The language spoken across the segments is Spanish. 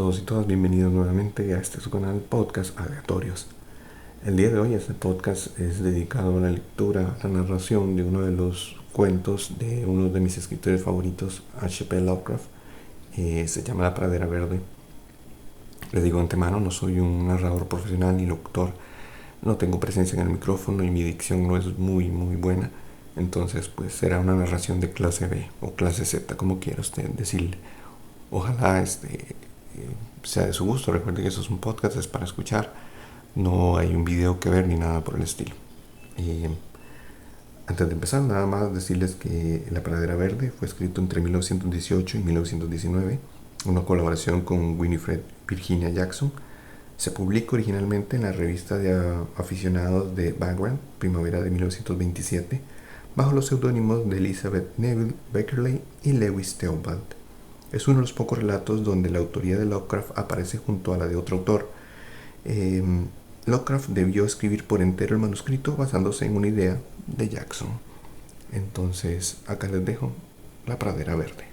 todos y todas, bienvenidos nuevamente a este su canal Podcast Aleatorios. El día de hoy este podcast es dedicado a la lectura, a la narración de uno de los cuentos de uno de mis escritores favoritos, H.P. Lovecraft. Se llama La Pradera Verde. Les digo de antemano, no soy un narrador profesional ni locutor, no tengo presencia en el micrófono y mi dicción no es muy buena. Entonces pues será una narración de clase B o clase Z, como quiera usted decirle. Ojalá sea de su gusto. Recuerden que eso es un podcast, es para escuchar, no hay un video que ver ni nada por el estilo. Antes de empezar, nada más decirles que La Pradera Verde fue escrito entre 1918 y 1919, una colaboración con Winifred Virginia Jackson. Se publicó originalmente en la revista de aficionados de Background, primavera de 1927, bajo los seudónimos de Elizabeth Neville Beckerley y Lewis Theobald. Es uno de los pocos relatos donde la autoría de Lovecraft aparece junto a la de otro autor. Lovecraft debió escribir por entero el manuscrito basándose en una idea de Jackson. Entonces, acá les dejo La Pradera Verde.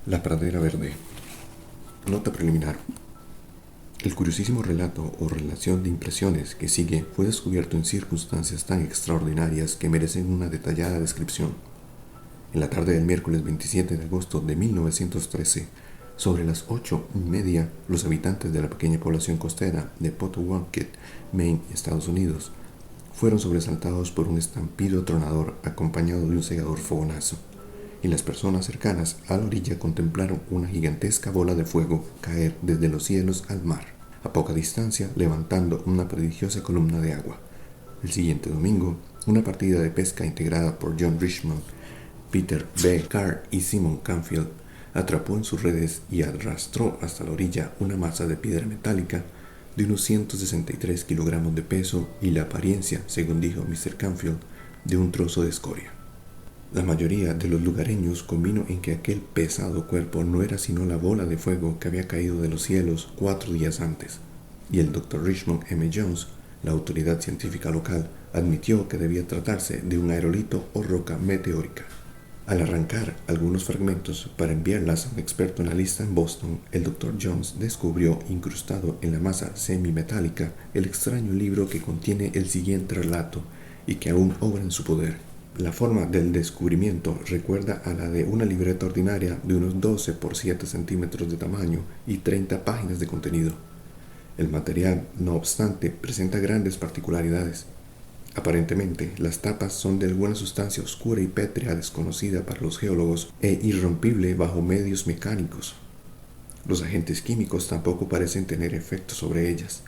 La Pradera Verde. Nota preliminar. El curiosísimo relato o relación de impresiones que sigue fue descubierto en circunstancias tan extraordinarias que merecen una detallada descripción. En la tarde del miércoles 27 de agosto de 1913, sobre las 8:30, los habitantes de la pequeña población costera de Potawatomi, Maine, Estados Unidos, fueron sobresaltados por un estampido atronador acompañado de un cegador fogonazo, y las personas cercanas a la orilla contemplaron una gigantesca bola de fuego caer desde los cielos al mar, a poca distancia, levantando una prodigiosa columna de agua. El siguiente domingo, una partida de pesca integrada por John Richmond, Peter B. Carr y Simon Canfield atrapó en sus redes y arrastró hasta la orilla una masa de piedra metálica de unos 163 kilogramos de peso y la apariencia, según dijo Mr. Canfield, de un trozo de escoria. La mayoría de los lugareños convino en que aquel pesado cuerpo no era sino la bola de fuego que había caído de los cielos 4 días antes, y el Dr. Richmond M. Jones, la autoridad científica local, admitió que debía tratarse de un aerolito o roca meteórica. Al arrancar algunos fragmentos para enviarlas a un experto analista en Boston, el Dr. Jones descubrió incrustado en la masa semimetálica el extraño libro que contiene el siguiente relato y que aún obra en su poder. La forma del descubrimiento recuerda a la de una libreta ordinaria de unos 12 por 7 centímetros de tamaño y 30 páginas de contenido. El material, no obstante, presenta grandes particularidades. Aparentemente, las tapas son de alguna sustancia oscura y pétrea desconocida para los geólogos e irrompible bajo medios mecánicos. Los agentes químicos tampoco parecen tener efecto sobre ellas.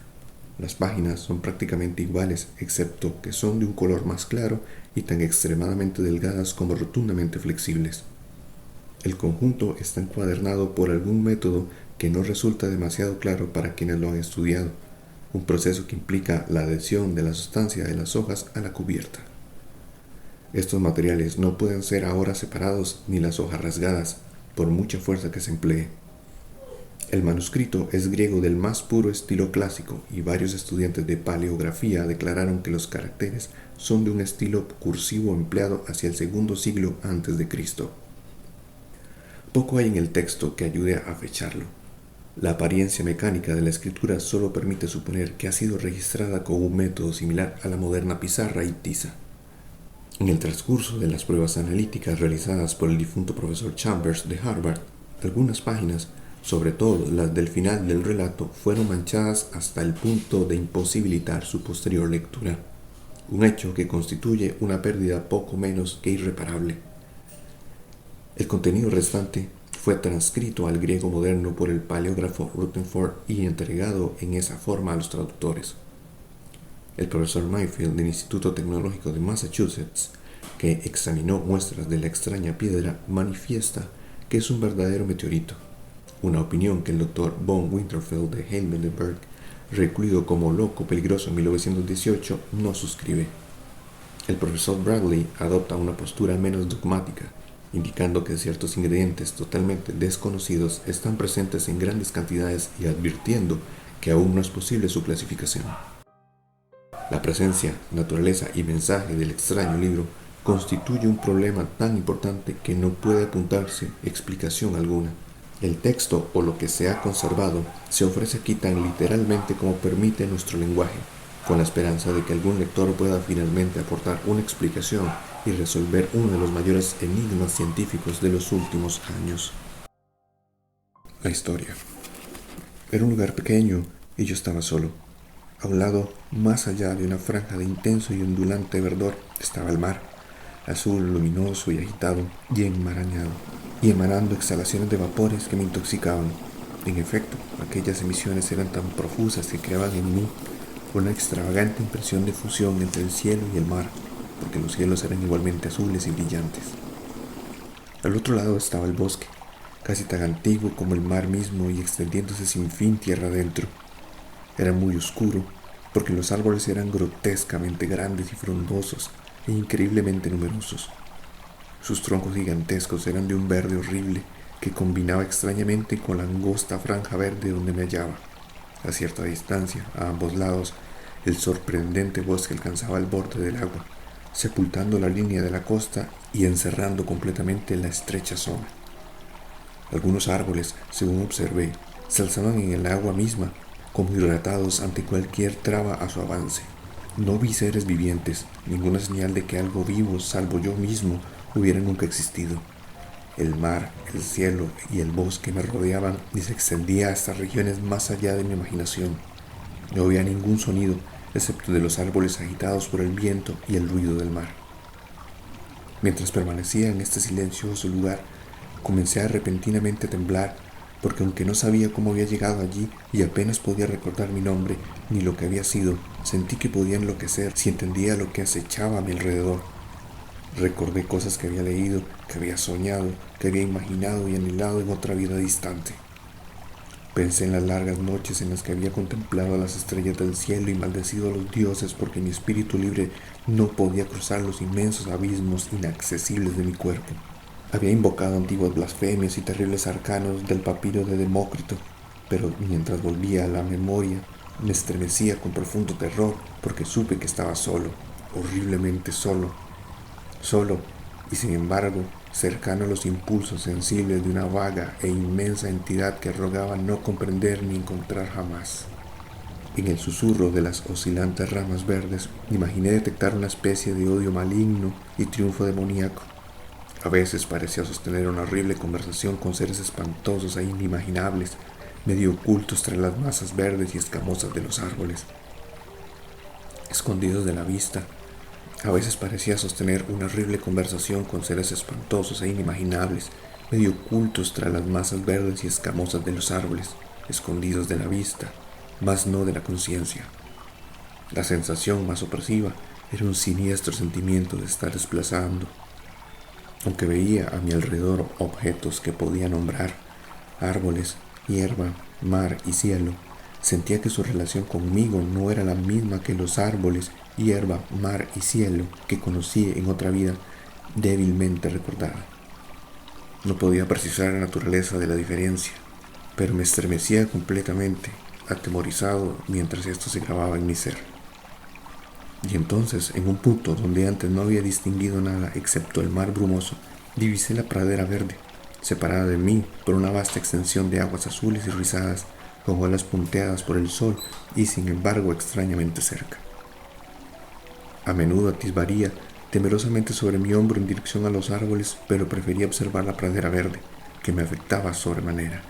Las páginas son prácticamente iguales, excepto que son de un color más claro y tan extremadamente delgadas como rotundamente flexibles. El conjunto está encuadernado por algún método que no resulta demasiado claro para quienes lo han estudiado, un proceso que implica la adhesión de la sustancia de las hojas a la cubierta. Estos materiales no pueden ser ahora separados ni las hojas rasgadas, por mucha fuerza que se emplee. El manuscrito es griego del más puro estilo clásico y varios estudiantes de paleografía declararon que los caracteres son de un estilo cursivo empleado hacia el segundo siglo antes de Cristo. Poco hay en el texto que ayude a fecharlo. La apariencia mecánica de la escritura solo permite suponer que ha sido registrada con un método similar a la moderna pizarra y tiza. En el transcurso de las pruebas analíticas realizadas por el difunto profesor Chambers de Harvard, algunas páginas, sobre todo las del final del relato, fueron manchadas hasta el punto de imposibilitar su posterior lectura, un hecho que constituye una pérdida poco menos que irreparable. El contenido restante fue transcrito al griego moderno por el paleógrafo Rutherford y entregado en esa forma a los traductores. El profesor Mayfield del Instituto Tecnológico de Massachusetts, que examinó muestras de la extraña piedra, manifiesta que es un verdadero meteorito, una opinión que el Dr. von Winterfeld de Heidelberg, recluido como loco peligroso en 1918, no suscribe. El profesor Bradley adopta una postura menos dogmática, indicando que ciertos ingredientes totalmente desconocidos están presentes en grandes cantidades y advirtiendo que aún no es posible su clasificación. La presencia, naturaleza y mensaje del extraño libro constituye un problema tan importante que no puede apuntarse explicación alguna. El texto o lo que se ha conservado se ofrece aquí tan literalmente como permite nuestro lenguaje, con la esperanza de que algún lector pueda finalmente aportar una explicación y resolver uno de los mayores enigmas científicos de los últimos años. La historia. Era un lugar pequeño y yo estaba solo. A un lado, más allá de una franja de intenso y ondulante verdor, estaba el mar, azul, luminoso y agitado y enmarañado, y emanando exhalaciones de vapores que me intoxicaban. En efecto, aquellas emisiones eran tan profusas que creaban en mí una extravagante impresión de fusión entre el cielo y el mar, porque los cielos eran igualmente azules y brillantes. Al otro lado estaba el bosque, casi tan antiguo como el mar mismo y extendiéndose sin fin tierra adentro. Era muy oscuro, porque los árboles eran grotescamente grandes y frondosos e increíblemente numerosos. Sus troncos gigantescos eran de un verde horrible que combinaba extrañamente con la angosta franja verde donde me hallaba. A cierta distancia, a ambos lados, el sorprendente bosque alcanzaba el borde del agua, sepultando la línea de la costa y encerrando completamente la estrecha zona. Algunos árboles, según observé, se alzaban en el agua misma, como hidratados ante cualquier traba a su avance. No vi seres vivientes, ninguna señal de que algo vivo, salvo yo mismo, hubiera nunca existido. El mar, el cielo y el bosque me rodeaban y se extendía hasta regiones más allá de mi imaginación. No había ningún sonido, excepto de los árboles agitados por el viento y el ruido del mar. Mientras permanecía en este silencioso lugar, comencé a repentinamente temblar, porque aunque no sabía cómo había llegado allí y apenas podía recordar mi nombre ni lo que había sido, sentí que podía enloquecer si entendía lo que acechaba a mi alrededor. Recordé cosas que había leído, que había soñado, que había imaginado y anhelado en otra vida distante. Pensé en las largas noches en las que había contemplado a las estrellas del cielo y maldecido a los dioses porque mi espíritu libre no podía cruzar los inmensos abismos inaccesibles de mi cuerpo. Había invocado antiguas blasfemias y terribles arcanos del papiro de Demócrito, pero mientras volvía a la memoria me estremecía con profundo terror porque supe que estaba solo, horriblemente solo, y sin embargo cercano a los impulsos sensibles de una vaga e inmensa entidad que rogaba no comprender ni encontrar jamás. En el susurro de las oscilantes ramas verdes imaginé detectar una especie de odio maligno y triunfo demoníaco. A veces parecía sostener una horrible conversación con seres espantosos e inimaginables, medio ocultos tras las masas verdes y escamosas de los árboles, escondidos de la vista. A veces parecía sostener una horrible conversación con seres espantosos e inimaginables, medio ocultos tras las masas verdes y escamosas de los árboles, escondidos de la vista, mas no de la conciencia. La sensación más opresiva era un siniestro sentimiento de estar desplazando. Aunque veía a mi alrededor objetos que podía nombrar, árboles, hierba, mar y cielo, sentía que su relación conmigo no era la misma que los árboles, hierba, mar y cielo que conocí en otra vida débilmente recordada. No podía precisar la naturaleza de la diferencia, pero me estremecía completamente, atemorizado mientras esto se grababa en mi ser. Y entonces, en un punto donde antes no había distinguido nada excepto el mar brumoso, divisé la pradera verde, separada de mí por una vasta extensión de aguas azules y rizadas, con olas punteadas por el sol y sin embargo extrañamente cerca. A menudo atisbaría temerosamente sobre mi hombro en dirección a los árboles, pero prefería observar la pradera verde, que me afectaba sobremanera.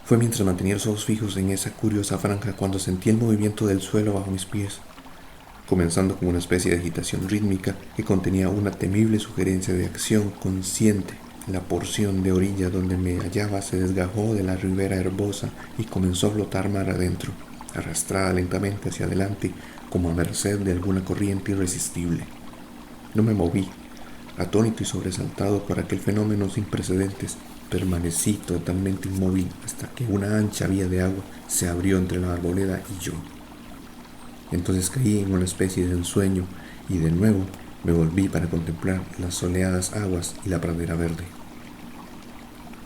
Fue mientras mantenía los ojos fijos en esa curiosa franja cuando sentí el movimiento del suelo bajo mis pies, comenzando con una especie de agitación rítmica que contenía una temible sugerencia de acción consciente. La porción de orilla donde me hallaba se desgajó de la ribera herbosa y comenzó a flotar mar adentro, arrastrada lentamente hacia adelante como a merced de alguna corriente irresistible. No me moví, atónito y sobresaltado por aquel fenómeno sin precedentes, Permanecí totalmente inmóvil hasta que una ancha vía de agua se abrió entre la arboleda y yo. Entonces caí en una especie de ensueño y de nuevo me volví para contemplar las soleadas aguas y la pradera verde.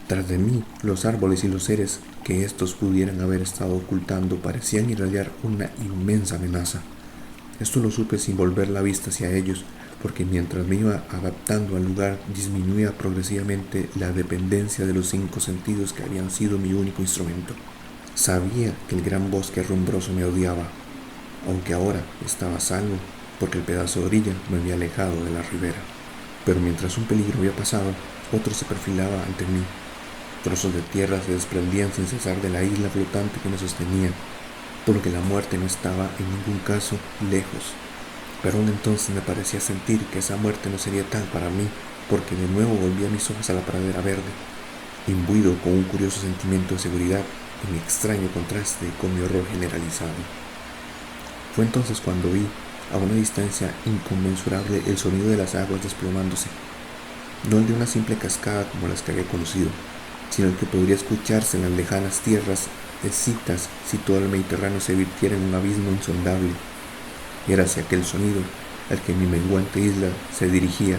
Tras de mí, los árboles y los seres que estos pudieran haber estado ocultando parecían irradiar una inmensa amenaza. Esto lo supe sin volver la vista hacia ellos, porque mientras me iba adaptando al lugar disminuía progresivamente la dependencia de los 5 sentidos que habían sido mi único instrumento. Sabía que el gran bosque rumbroso me odiaba, aunque ahora estaba a salvo porque el pedazo de orilla me había alejado de la ribera. Pero mientras un peligro había pasado, otro se perfilaba ante mí. Trozos de tierra se desprendían sin cesar de la isla flotante que me sostenía, por lo que la muerte no estaba en ningún caso lejos. Pero aún entonces me parecía sentir que esa muerte no sería tal para mí, porque de nuevo volvía mis ojos a la pradera verde, imbuido con un curioso sentimiento de seguridad en extraño contraste con mi horror generalizado. Fue entonces cuando vi, a una distancia inconmensurable, el sonido de las aguas desplomándose, no el de una simple cascada como las que había conocido, sino el que podría escucharse en las lejanas tierras escitas si todo el Mediterráneo se virtiera en un abismo insondable. Era hacia aquel sonido al que mi menguante isla se dirigía,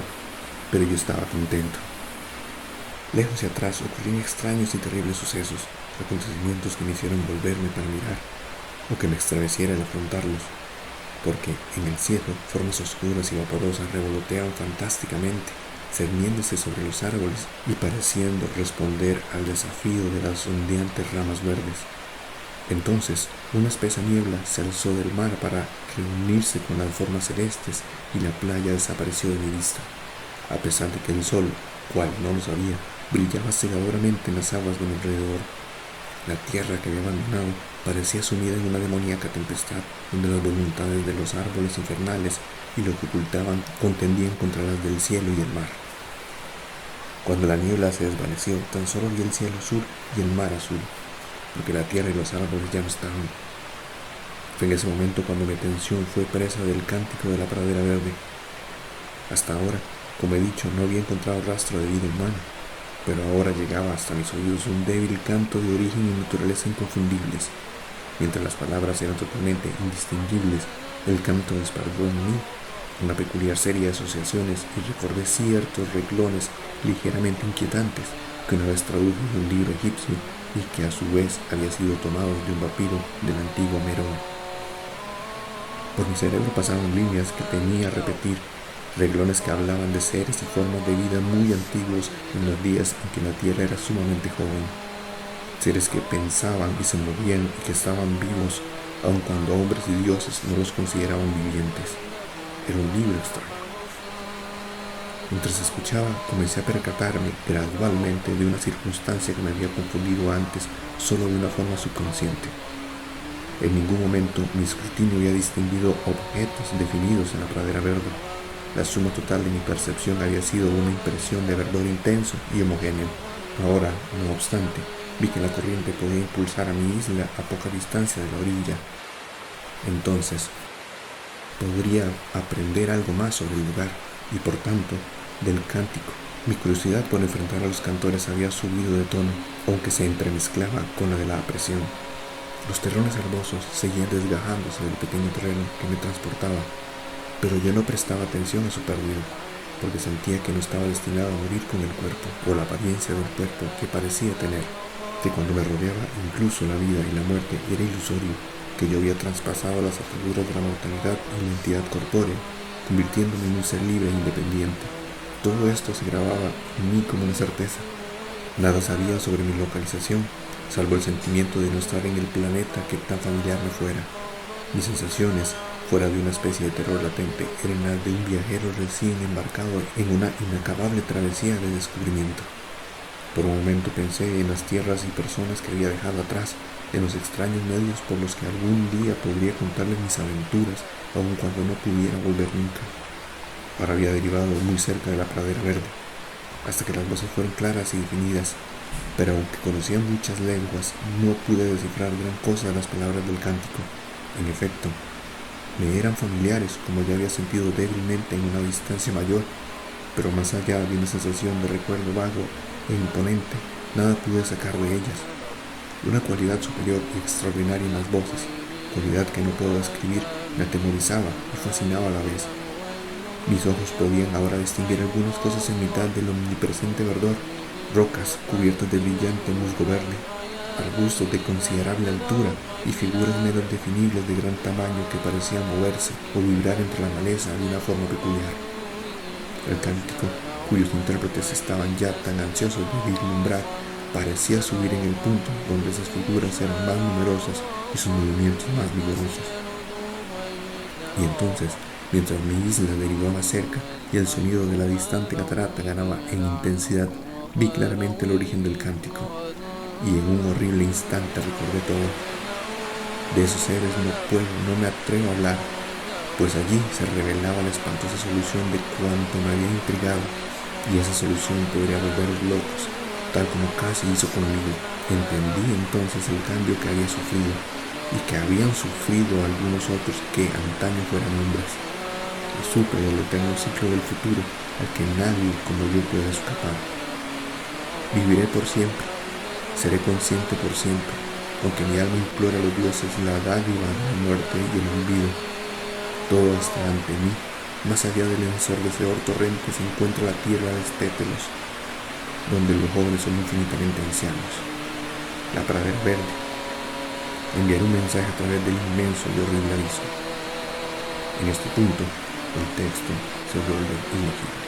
pero yo estaba contento. Lejos y atrás ocurrían extraños y terribles sucesos, acontecimientos que me hicieron volverme para mirar, o que me estremeciera al afrontarlos, porque en el cielo formas oscuras y vaporosas revoloteaban fantásticamente, cerniéndose sobre los árboles y pareciendo responder al desafío de las ondeantes ramas verdes. Entonces, una espesa niebla se alzó del mar para reunirse con las formas celestes y la playa desapareció de mi vista, a pesar de que el sol, cual no lo sabía, brillaba cegadoramente en las aguas de mi alrededor. La tierra que había abandonado parecía sumida en una demoníaca tempestad, donde las voluntades de los árboles infernales y lo que ocultaban contendían contra las del cielo y el mar. Cuando la niebla se desvaneció, tan solo vi el cielo azul y el mar azul, porque la tierra y los árboles ya no estaban. Fue en ese momento cuando mi atención fue presa del cántico de la pradera verde. Hasta ahora, como he dicho, no había encontrado rastro de vida humana, pero ahora llegaba hasta mis oídos un débil canto de origen y naturaleza inconfundibles. Mientras las palabras eran totalmente indistinguibles, el canto despertó en mí una peculiar serie de asociaciones y recordé ciertos renglones ligeramente inquietantes que una vez traduje de un libro egipcio y que a su vez había sido tomado de un papiro del antiguo Merón. Por mi cerebro pasaban líneas que temía repetir, renglones que hablaban de seres y formas de vida muy antiguos en los días en que la Tierra era sumamente joven. Seres que pensaban y se movían y que estaban vivos, aun cuando hombres y dioses no los consideraban vivientes. Era un libro extraño. Mientras escuchaba, comencé a percatarme gradualmente de una circunstancia que me había confundido antes solo de una forma subconsciente. En ningún momento mi escrutinio había distinguido objetos definidos en la pradera verde. La suma total de mi percepción había sido una impresión de verdor intenso y homogéneo. Ahora, no obstante, vi que la corriente podía impulsar a mi isla a poca distancia de la orilla. Entonces, podría aprender algo más sobre el lugar y, por tanto, del cántico. Mi curiosidad por enfrentar a los cantores había subido de tono, aunque se entremezclaba con la de la apresión. Los terrones herbosos seguían desgajándose del pequeño terreno que me transportaba, pero yo no prestaba atención a su pérdida, porque sentía que no estaba destinado a morir con el cuerpo, o la apariencia del cuerpo que parecía tener, que cuando me rodeaba incluso la vida y la muerte era ilusorio, que yo había traspasado las ataduras de la mortalidad y la entidad corpórea, convirtiéndome en un ser libre e independiente. Todo esto se grababa en mí como una certeza. Nada sabía sobre mi localización, salvo el sentimiento de no estar en el planeta que tan familiar me fuera. Mis sensaciones, fuera de una especie de terror latente, eran las de un viajero recién embarcado en una inacabable travesía de descubrimiento. Por un momento pensé en las tierras y personas que había dejado atrás, en los extraños medios por los que algún día podría contarles mis aventuras, aun cuando no pudiera volver nunca. Ahora había derivado muy cerca de la pradera verde, hasta que las voces fueron claras y definidas, pero aunque conocía muchas lenguas, no pude descifrar gran cosa de las palabras del cántico. En efecto, me eran familiares, como ya había sentido débilmente en una distancia mayor, pero más allá de una sensación de recuerdo vago e imponente, Nada pude sacar de ellas. Una cualidad superior y extraordinaria en las voces, cualidad que no puedo describir, me atemorizaba y fascinaba a la vez. Mis ojos podían ahora distinguir algunas cosas en mitad del omnipresente verdor, rocas cubiertas de brillante musgo verde, arbustos de considerable altura y figuras menos definibles de gran tamaño que parecían moverse o vibrar entre la maleza de una forma peculiar. El cántico, cuyos intérpretes estaban ya tan ansiosos de vislumbrar, parecía subir en el punto donde esas figuras eran más numerosas y sus movimientos más vigorosos. Y entonces, mientras mi isla derivaba cerca y el sonido de la distante catarata ganaba en intensidad, vi claramente el origen del cántico, y en un horrible instante recordé todo. De esos seres no me atrevo a hablar, pues allí se revelaba la espantosa solución de cuanto me había intrigado, y esa solución podría volverlos locos, tal como casi hizo conmigo. Entendí entonces el cambio que había sufrido, y que habían sufrido algunos otros que antaño fueran hombres. Y supe del eterno ciclo del futuro, al que nadie como yo puede escapar. Viviré por siempre, seré consciente por siempre, aunque mi alma implora a los dioses la dádiva de la muerte y el olvido. Todo está ante mí, más allá del ensordecedor torrente se encuentra la tierra de estépelos, donde los jóvenes son infinitamente ancianos. La pradera verde. Enviaré un mensaje a través del inmenso y horrible aviso. En este punto, el texto se vuelve ilegible.